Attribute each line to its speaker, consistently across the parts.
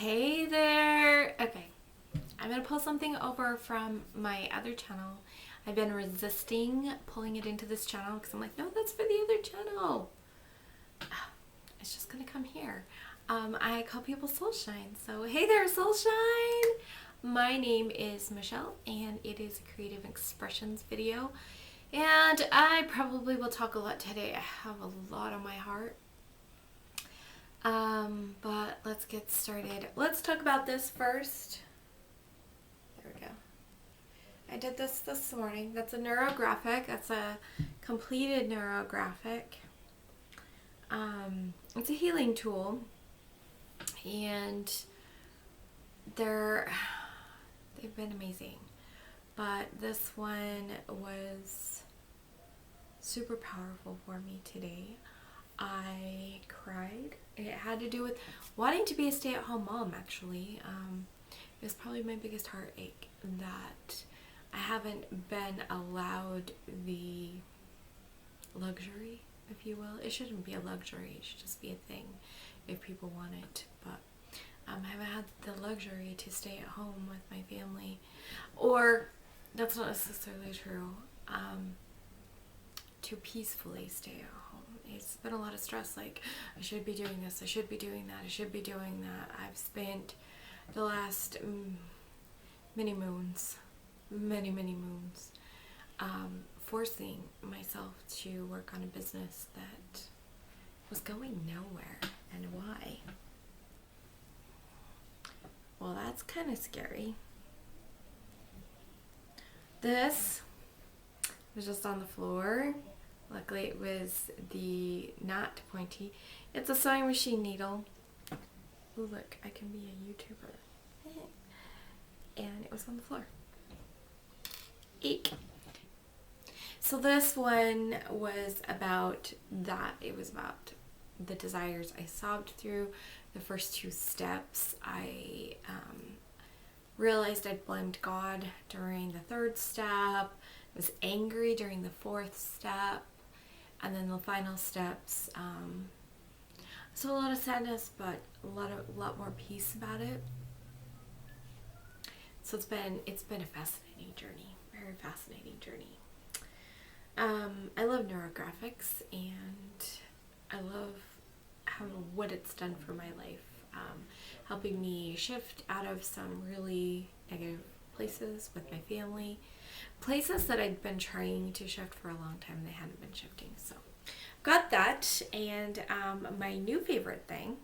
Speaker 1: Hey there! Okay, I'm gonna pull something over from my other channel. I've been resisting pulling it into this channel because I'm like, no, that's for the other channel. It's just gonna come here. I call people Soulshine. So, hey there, Soulshine! My name is Michelle, and it is a creative expressions video. And I probably will talk a lot today. I have a lot on my heart. But let's get started. Let's talk about this first. There we go. I did this morning. That's a Neurographic. That's a completed Neurographic. It's a healing tool, and they've been amazing. But this one was super powerful for me today. I cried. It had to do with wanting to be a stay-at-home mom, actually. It was probably my biggest heartache that I haven't been allowed the luxury, if you will. It shouldn't be a luxury. It should just be a thing if people want it. But I haven't had the luxury to stay at home with my family. Or, that's not necessarily true, to peacefully stay at home. It's been a lot of stress, like, I should be doing this, I should be doing that, I should be doing that. I've spent the last many moons, forcing myself to work on a business that was going nowhere. And why? Well, that's kind of scary. This was just on the floor. Luckily it was the not pointy. It's a sewing machine needle. Ooh, look, I can be a YouTuber. And it was on the floor. Eek. So this one was about that. It was about the desires. I sobbed through the first two steps. I realized I'd blamed God during the third step. Was angry during the fourth step, and then the final steps. So a lot of sadness, but a lot more peace about it. So it's been a fascinating journey, very fascinating journey. I love neurographics, and I love what it's done for my life, helping me shift out of some really negative places with my family. Places that I'd been trying to shift for a long time, they hadn't been shifting. So got that. And my new favorite thing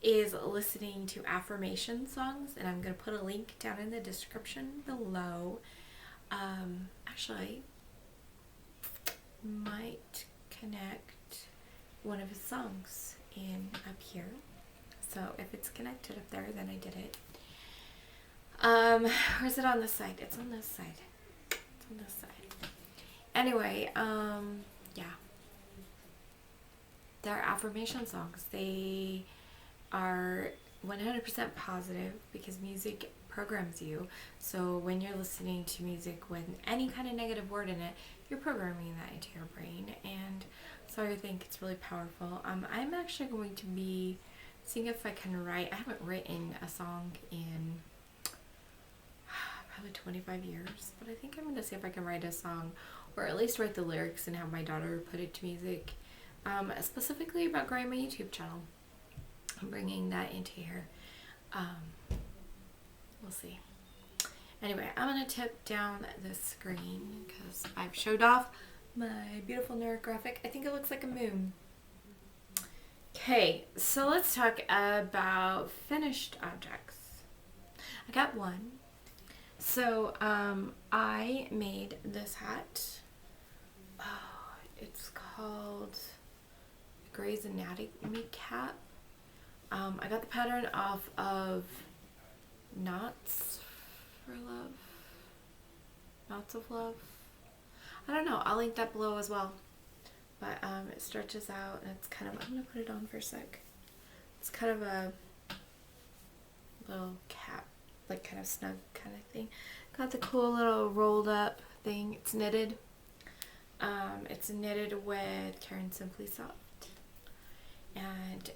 Speaker 1: is listening to affirmation songs, and I'm going to put a link down in the description below. Actually, might connect one of his songs in up here. So if it's connected up there, then I did it. Or is it on this side? It's on this side. It's on this side. Anyway, yeah. They're affirmation songs. They are 100% positive because music programs you. So when you're listening to music with any kind of negative word in it, you're programming that into your brain. And so I think it's really powerful. I'm actually going to be seeing if I can write. I haven't written a song in probably 25 years, but I think I'm going to see if I can write a song, or at least write the lyrics and have my daughter put it to music, specifically about growing my YouTube channel. I'm bringing that into here. We'll see. Anyway, I'm going to tip down the screen because I've showed off my beautiful neurographic. I think it looks like a moon. Okay, so let's talk about finished objects. I got one. So, I made this hat. Oh, it's called Grey's Anatomy cap. I got the pattern off of Knots for Love. Knots of Love. I don't know. I'll link that below as well. But, it stretches out, and it's kind of, I'm going to put it on for a sec. It's kind of a little cap, like kind of snug kind of thing. Got the cool little rolled up thing. It's knitted. It's knitted with Karen Simply Soft. And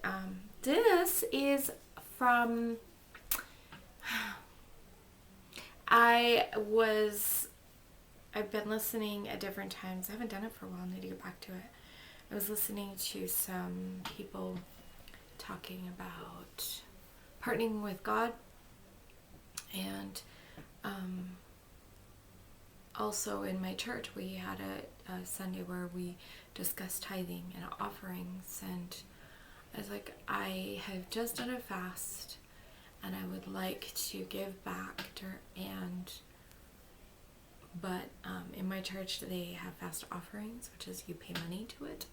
Speaker 1: this is from I've been listening at different times. I haven't done it for a while. I need to get back to it. I was listening to some people talking about partnering with God, and also in my church we had a Sunday where we discussed tithing and offerings, and I was like, I have just done a fast and I would like to give back but in my church they have fast offerings, which is you pay money to it,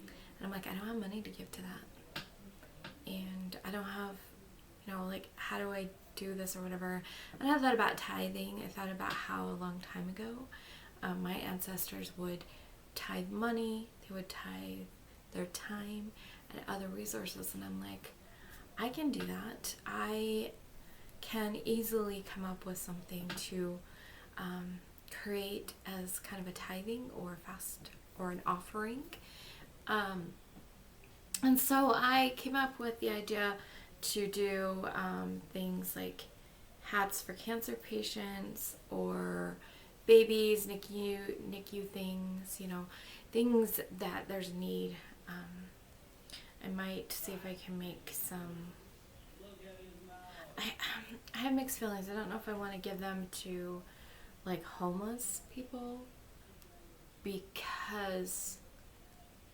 Speaker 1: and I'm like, I don't have money to give to that, and I don't have, like, how do I do this or whatever. And I thought about tithing. I thought about how a long time ago my ancestors would tithe money, they would tithe their time and other resources, and I'm like, I can do that. I can easily come up with something to create as kind of a tithing or a fast or an offering. And so I came up with the idea to do things like hats for cancer patients or babies, NICU things, things that there's need. I might see if I can make some. I have mixed feelings. I don't know if I want to give them to like homeless people, because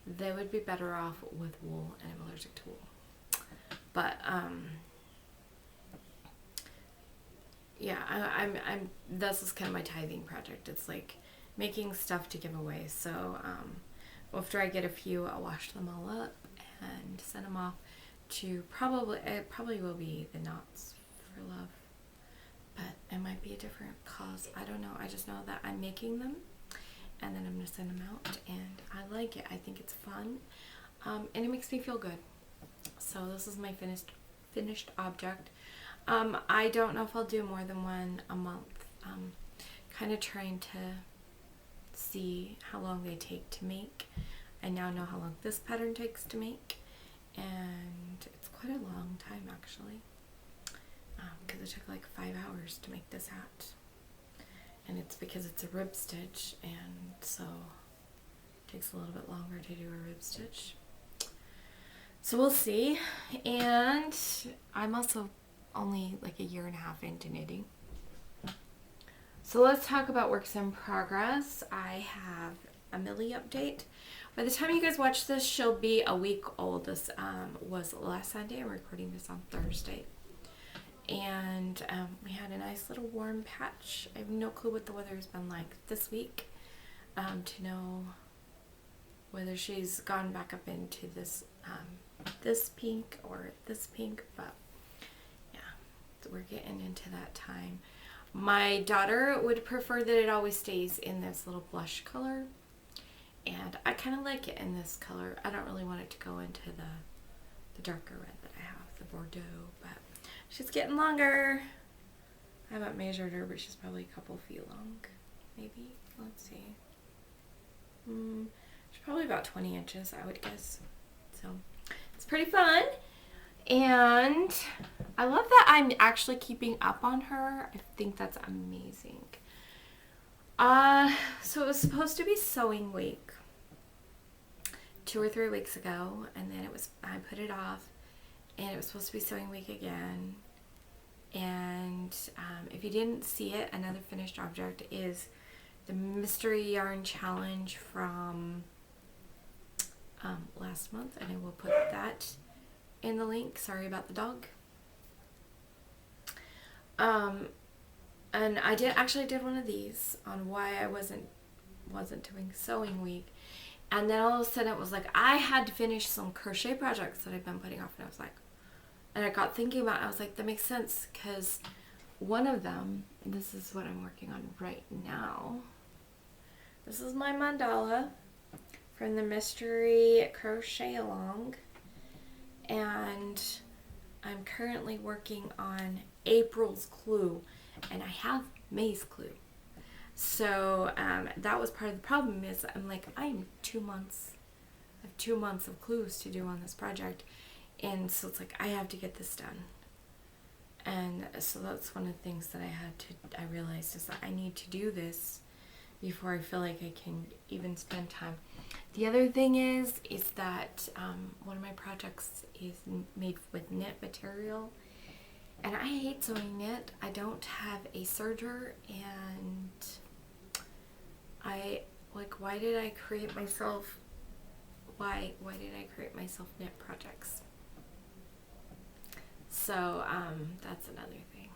Speaker 1: they would be better off with wool, and I'm allergic to wool. But yeah, I'm this is kind of my tithing project. It's like making stuff to give away. So after I get a few, I'll wash them all up and send them off to it probably will be the Knots for Love, but it might be a different cause. I don't know. I just know that I'm making them, and then I'm gonna send them out, and I like it. I think it's fun, and it makes me feel good. So this is my finished object. I don't know if I'll do more than one a month. Kind of trying to see how long they take to make. I now know how long this pattern takes to make, and it's quite a long time actually, because it took like 5 hours to make this hat, and it's because it's a rib stitch, and so it takes a little bit longer to do a rib stitch. So we'll see. And I'm also only like a year and a half into knitting. So let's talk about works in progress. I have a Millie update. By the time you guys watch this, she'll be a week old. This was last Sunday. I'm recording this on Thursday. And we had a nice little warm patch. I have no clue what the weather has been like this week to know whether she's gone back up into this this pink or this pink, but yeah, so we're getting into that time. My daughter would prefer that it always stays in this little blush color, and I kind of like it in this color. I don't really want it to go into the darker red that I have, the Bordeaux, but she's getting longer. I haven't measured her, but she's probably a couple feet long, maybe. Let's see. She's probably about 20 inches, I would guess. So it's pretty fun, and I love that I'm actually keeping up on her. I think that's amazing. So it was supposed to be sewing week 2 or 3 weeks ago, and then I put it off, and it was supposed to be sewing week again. And if you didn't see it, another finished object is the mystery yarn challenge from last month, and I will put that in the link. Sorry about the dog. And I did one of these on why I wasn't doing sewing week, and then all of a sudden it was like I had to finish some crochet projects that I've been putting off, and I was like, and I got thinking about it, I was like, that makes sense, because one of them, this is what I'm working on right now. This is my mandala from the Mystery Crochet Along, and I'm currently working on April's clue, and I have May's clue. So that was part of the problem, is I'm like, I have 2 months of clues to do on this project, and so it's like I have to get this done. And And so that's one of the things that I realized is that I need to do this before I feel like I can even spend time. The other thing is that one of my projects is made with knit material, and I hate sewing knit. I don't have a serger, and why did I create myself? Why did I create myself knit projects? So that's another thing.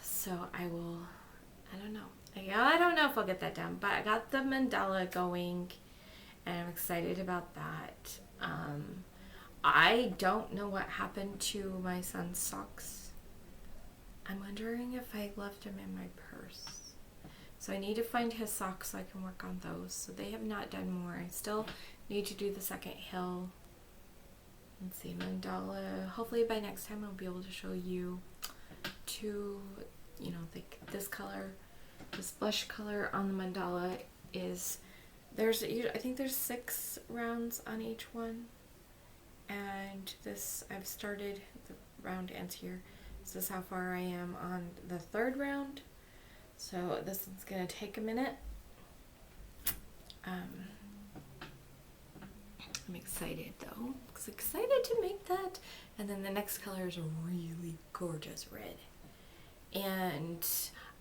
Speaker 1: So I don't know. I don't know if I'll get that done, but I got the mandala going, and I'm excited about that. I don't know what happened to my son's socks. I'm wondering if I left them in my purse. So I need to find his socks so I can work on those. So they have not done more. I still need to do the second hill. Let's see, mandala. Hopefully by next time I'll be able to show you two, like this color, this blush color on the mandala is, I think there's 6 rounds on each one. And this, I've started, the round ends here. This is how far I am on the 3rd round. So this is going to take a minute. I'm excited though. I'm excited to make that. And then the next color is a really gorgeous red. And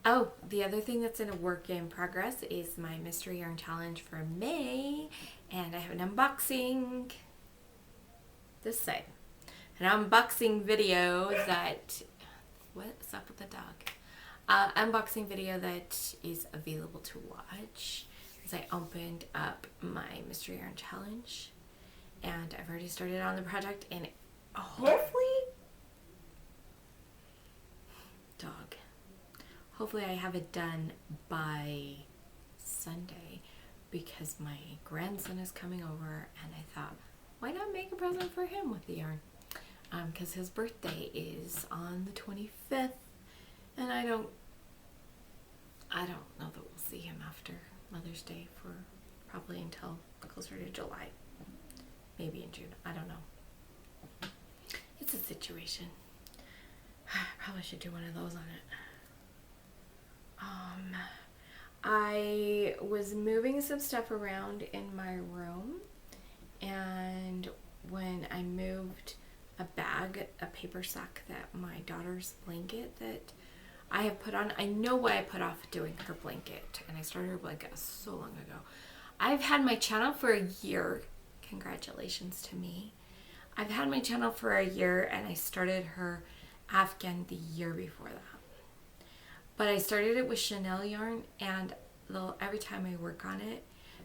Speaker 1: oh, the other thing that's in a work in progress is my mystery yarn challenge for May. And I have an unboxing this side. An unboxing video that, what's up with the dog? Unboxing video that is available to watch as I opened up my mystery yarn challenge, and I've already started on the project, and hopefully I have it done by Sunday, because my grandson is coming over, and I thought, why not make a present for him with the yarn? Because his birthday is on the 25th, and I don't know that we'll see him after Mother's Day for probably until closer to July. Maybe in June. I don't know. It's a situation. Probably should do one of those on it. I was moving some stuff around in my room, and when I moved a paper sack that my daughter's blanket that I have put on, I know why I put off doing her blanket, and I started her blanket so long ago. I've had my channel for a year. Congratulations to me. I've had my channel for a year, and I started her Afghan the year before that. But I started it with Chanel yarn, and every time I work on it,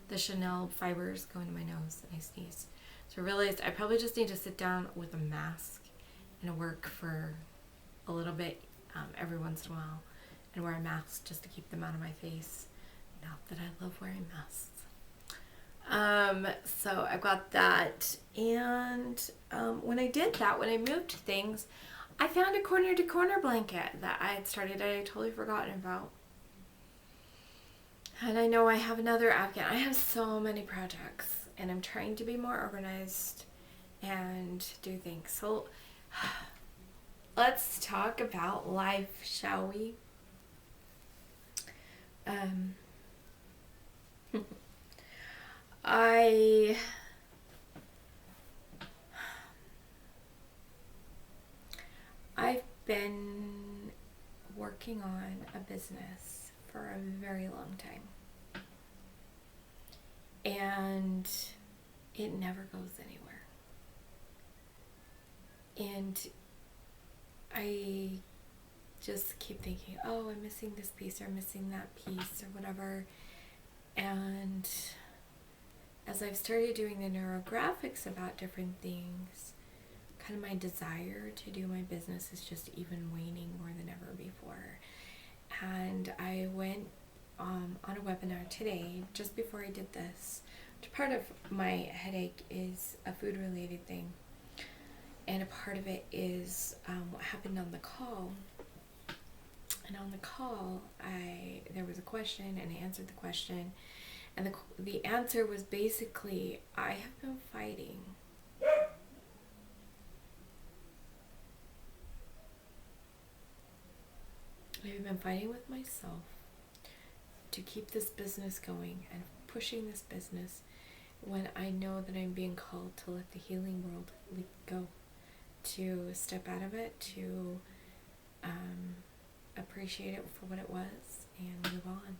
Speaker 1: the Chanel fibers go into my nose and I sneeze. So I realized I probably just need to sit down with a mask and work for a little bit every once in a while, and wear a mask just to keep them out of my face. Not that I love wearing masks. So I got that, and when I did that, when I moved things, I found a corner to corner blanket that I had started that I had totally forgotten about. And I know I have another Afghan. I have so many projects, and I'm trying to be more organized and do things. So let's talk about life, shall we? I've been working on a business for a very long time, and it never goes anywhere. And I just keep thinking, oh, I'm missing this piece, or I'm missing that piece, or whatever. And as I've started doing the neurographics about different things, kind of my desire to do my business is just even waning more than ever before. And I went on a webinar today, just before I did this. Part of my headache is a food related thing, and a part of it is what happened on the call. And on the call, there was a question, and I answered the question, and the answer was basically, I have been fighting I've been fighting with myself to keep this business going and pushing this business when I know that I'm being called to let the healing world go, to step out of it, to appreciate it for what it was and move on.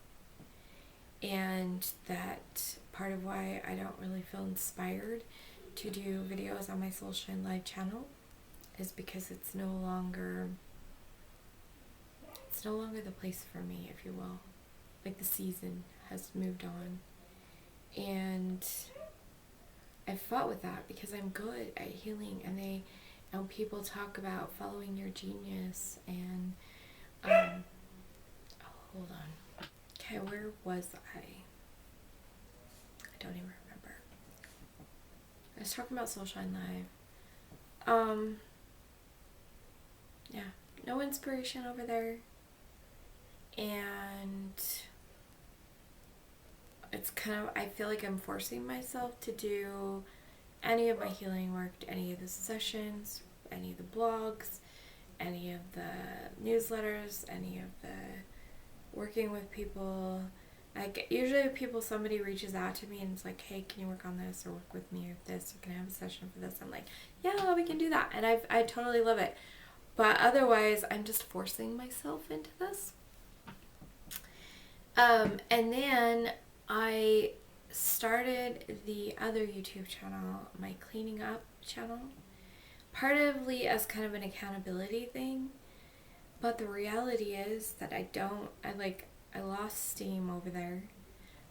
Speaker 1: And that part of why I don't really feel inspired to do videos on my Soul Shine Live channel is because it's no longer the place for me, if you will. Like, the season has moved on. And I fought with that because I'm good at healing, and people talk about following your genius and hold on. Okay, where was I? I don't even remember. I was talking about Soul Shine Live. Yeah, no inspiration over there. And it's kind of, I feel like I'm forcing myself to do any of my healing work, any of the sessions, any of the blogs, any of the newsletters, any of the working with people. Like, usually somebody reaches out to me and it's like, hey, can you work on this, or work with me with this, or can I have a session for this? I'm like, yeah, we can do that. And I totally love it. But otherwise, I'm just forcing myself into this. And then I started the other YouTube channel, my cleaning up channel, partly as kind of an accountability thing. But the reality is that I lost steam over there.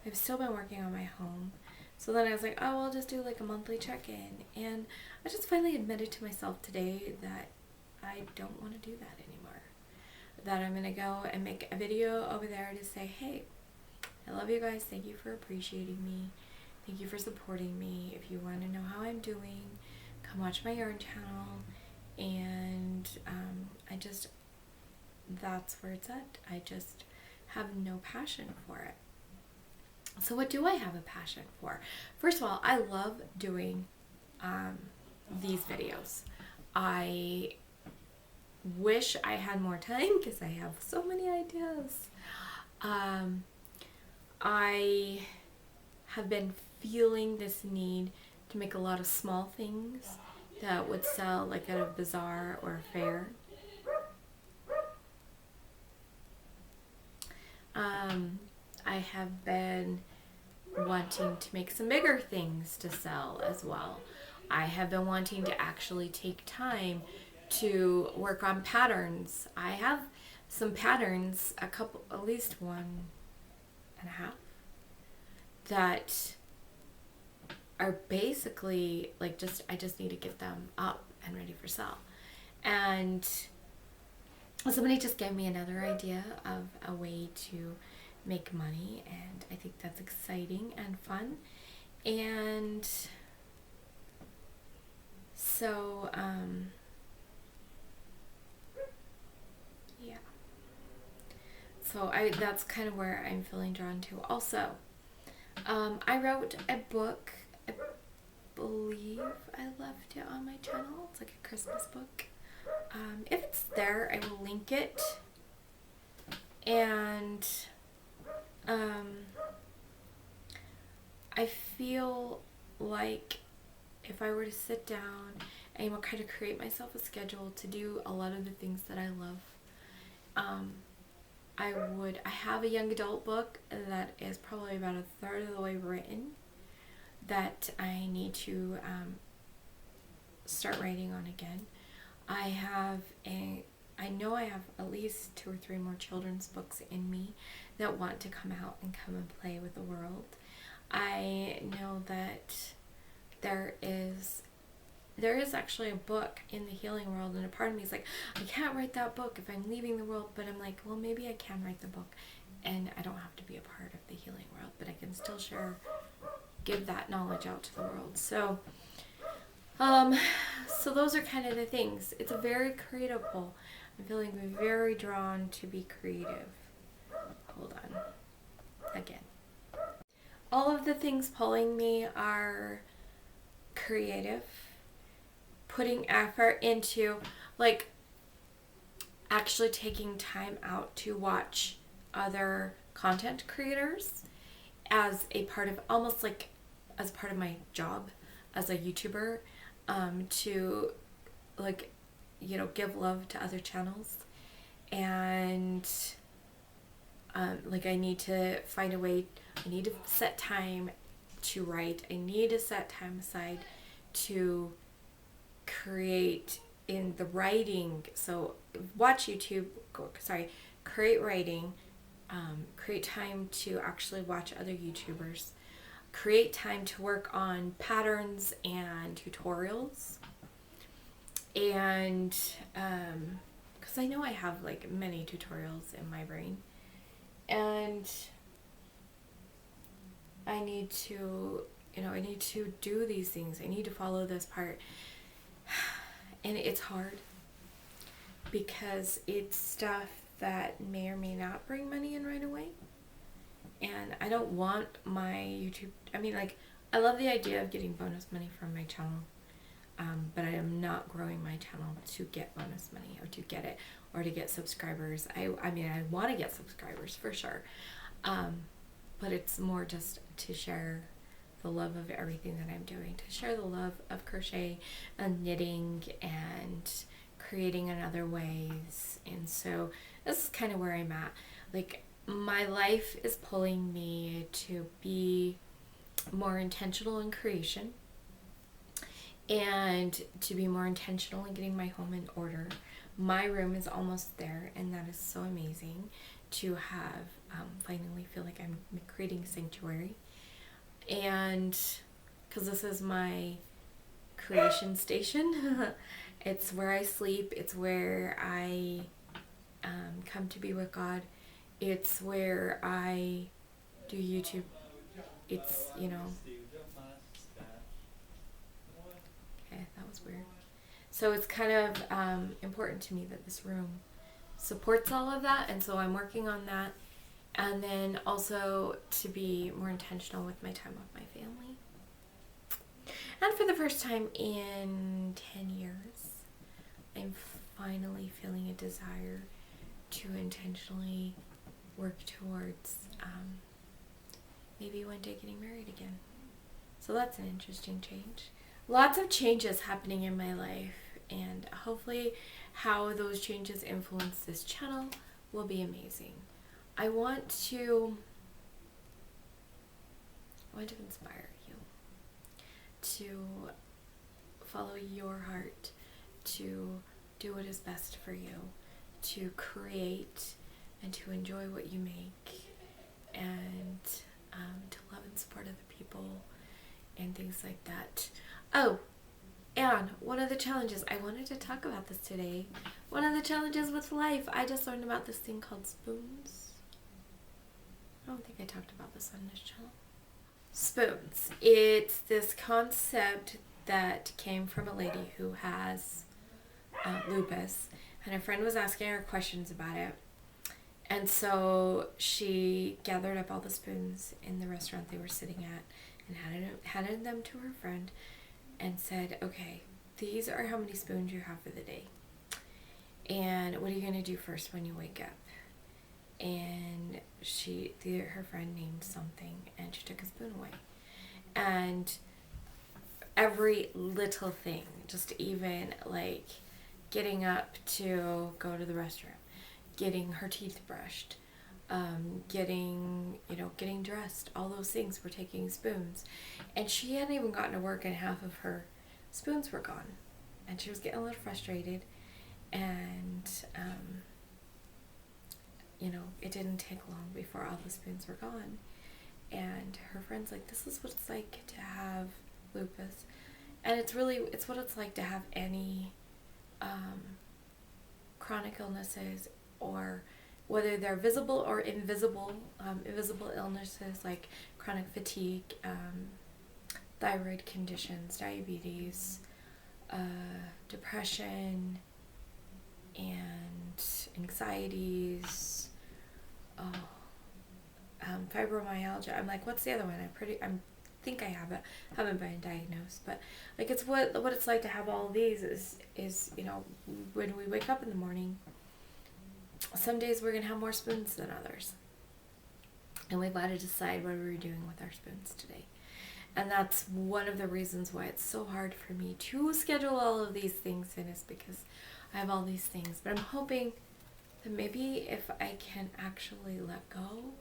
Speaker 1: I've still been working on my home. So then I was like, oh, I'll just do like a monthly check-in. And I just finally admitted to myself today that I don't want to do that anymore. That I'm going to go and make a video over there to say, hey, I love you guys. Thank you for appreciating me. Thank you for supporting me. If you want to know how I'm doing, come watch my yarn channel. And that's where it's at. I just have no passion for it. So what do I have a passion for? First of all, I love doing these videos. I wish I had more time because I have so many ideas. I have been feeling this need to make a lot of small things that would sell like at a bazaar or a fair. I have been wanting to make some bigger things to sell as well. I have been wanting to actually take time to work on patterns. I have some patterns, at least 1.5, that are basically like I just need to get them up and ready for sale. And somebody just gave me another idea of a way to make money, and I think that's exciting and fun. And so yeah, so that's kind of where I'm feeling drawn to. Also, I wrote a book. I believe I left it on my channel. It's like a Christmas book. If it's there, I will link it. And I feel like if I were to sit down and kind of create myself a schedule to do a lot of the things that I love, I have a young adult book that is probably about a third of the way written that I need to start writing on again. I know I have at least 2 or 3 more children's books in me that want to come out and come and play with the world. I know that there is actually a book in the healing world, and a part of me is like, I can't write that book if I'm leaving the world, but I'm like, well, maybe I can write the book and I don't have to be a part of the healing world, but I can still give that knowledge out to the world. So so those are kind of the things. It's a very creative pull. I'm feeling very drawn to be creative. Hold on. Again. All of the things pulling me are creative, putting effort into, like, actually taking time out to watch other content creators as a part of, almost like as part of my job as a YouTuber, to like, you know, give love to other channels. And like I need to find a way, I need to set time to write. I need to set time aside to create in the writing. So watch YouTube, create writing, create time to actually watch other YouTubers, create time to work on patterns and tutorials. And because I know I have like many tutorials in my brain, and I need to, you know, I need to do these things. I need to follow this part. And it's hard because it's stuff that may or may not bring money in right away. And I don't want my YouTube, I mean, like, I love the idea of getting bonus money from my channel. But I am not growing my channel to get bonus money or to get it or to get subscribers. I mean, I want to get subscribers for sure. But it's more just to share the love of everything that I'm doing, to share the love of crochet and knitting and creating in other ways. And so this is kind of where I'm at. Like, my life is pulling me to be more intentional in creation and to be more intentional in getting my home in order. My room is almost there, and that is so amazing to have finally feel like I'm creating sanctuary. And because this is my creation station, it's where I sleep, it's where I come to be with God, it's where I do YouTube, it's, you know, okay, that was weird. So it's kind of important to me that this room supports all of that, and so I'm working on that. And then also to be more intentional with my time with my family. And for the first time in 10 years, I'm finally feeling a desire to intentionally work towards maybe one day getting married again. So that's an interesting change. Lots of changes happening in my life, and hopefully how those changes influence this channel will be amazing. I want to inspire you to follow your heart, to do what is best for you, to create and to enjoy what you make, and to love and support other people and things like that. Oh, and one of the challenges, I wanted to talk about this today. One of the challenges with life, I just learned about this thing called spoons. I don't think I talked about this on this channel. Spoons. It's this concept that came from a lady who has lupus, and her friend was asking her questions about it. And so she gathered up all the spoons in the restaurant they were sitting at and handed them to her friend and said, okay, these are how many spoons you have for the day. And what are you going to do first when you wake up? And her friend named something, and she took a spoon away. And every little thing, just even like getting up to go to the restroom, getting her teeth brushed, getting dressed, all those things were taking spoons. And she hadn't even gotten to work and half of her spoons were gone. And she was getting a little frustrated. And it didn't take long before all the spoons were gone. And her friend's like, this is what it's like to have lupus. And it's what it's like to have any chronic illnesses, or whether they're visible or invisible illnesses like chronic fatigue, thyroid conditions, diabetes, depression, and anxieties, fibromyalgia. I'm like, what's the other one? I think I have it. Haven't been diagnosed, but like it's what it's like to have all of these is when we wake up in the morning, some days we're going to have more spoons than others. And we've got to decide what we're doing with our spoons today. And that's one of the reasons why it's so hard for me to schedule all of these things in, is because I have all these things. But I'm hoping that maybe if I can actually let go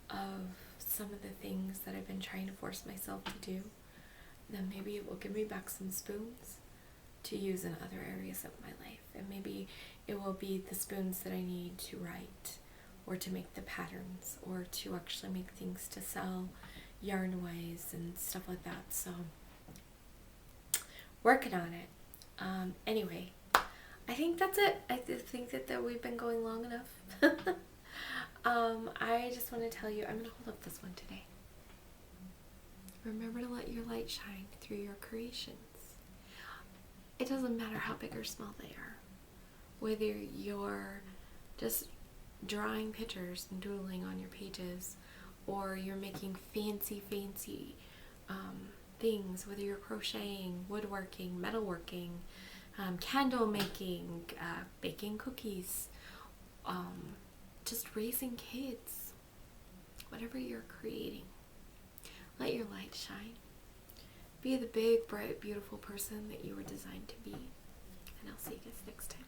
Speaker 1: of some of the things that I've been trying to force myself to do, then maybe it will give me back some spoons to use in other areas of my life. And maybe it will be the spoons that I need to write, or to make the patterns, or to actually make things to sell yarn-wise and stuff like that. So, working on it. Anyway, I think that's it. I think that we've been going long enough. I just want to tell you, I'm going to hold up this one today. Remember to let your light shine through your creations. It doesn't matter how big or small they are. Whether you're just drawing pictures and doodling on your pages, or you're making fancy things, whether you're crocheting, woodworking, metalworking, candle making, baking cookies, just raising kids, whatever you're creating, let your light shine. Be the big, bright, beautiful person that you were designed to be. And I'll see you guys next time.